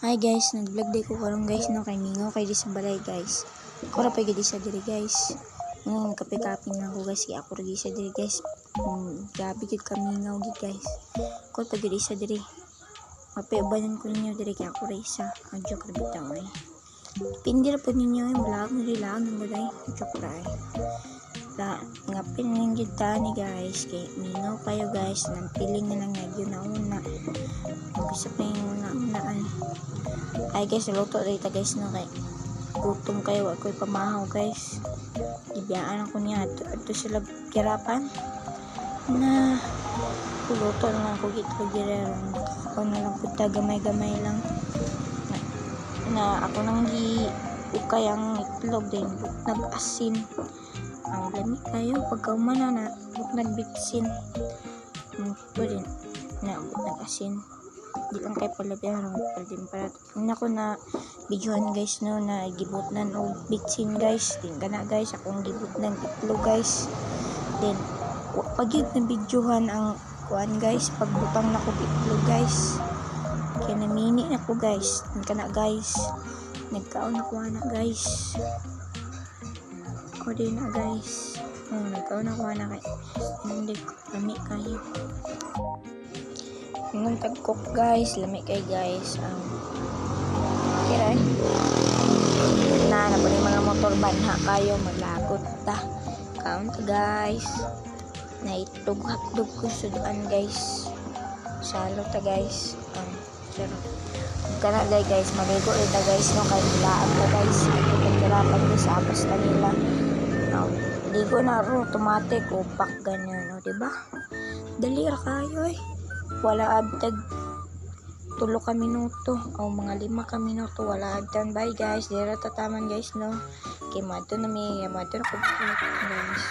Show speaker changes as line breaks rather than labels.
Hi guys, nag-vlog day ko karon guys no kay mingaw kay di sa balay guys. Ako ra pa gid sa diri guys. Kape-kape na ko guys, kaya ako ra gid sa diri guys. Gabi gid ka mingaw gid guys. Ako pa gid sa diri. Mapiubanan ko ninyo diri kay ako ra isa. Ang joke ra bitaw ay. Pindi ra po ninyo ay vlog ni lang ng baday. Joke ra ay. Nga pining gid ni guys kay mingaw kayo guys, nang piling na lang yun na una. Mag-isa pa yung una ay. Ay guys, luto dito guys no kay gutom kayo ako'y pamahaw guys. Ibiyaan ako niya ato sila girapan na luto na lang ko itlog girero. Ako na lang puta gamay-gamay lang na ako nang ukay ang itlog din nag-asin ang lami kayo pagka umana na nagbitsin ito din na nag-asin di lang kay palabihan din para ko na videohan guys no na gibutnan o bitsin guys din kana guys akong gibutnan itlog guys then pag yun na videohan ang kuan guys pagbutang na ko itlog guys kaya namini na ko guys kana guys nagkaon ako na guys ako din na guys nagkaon ako na kay hindi ko lami kayo nung tagkok guys lami kay guys kiray na po yung mga motor banha kayo maglagot ta kaon ta guys na itlog hotdog ko sudan guys salo ta guys kana guys maligo ita guys no kay laan ta guys ito pagkirapan guys apos ta nila ligo na ro automatic upak ganyan no diba dali ra kayo wala abtag 3 ka minuto o mga 5 ka minuto wala abtan bye guys dira tataman guys no kay mato na ko guys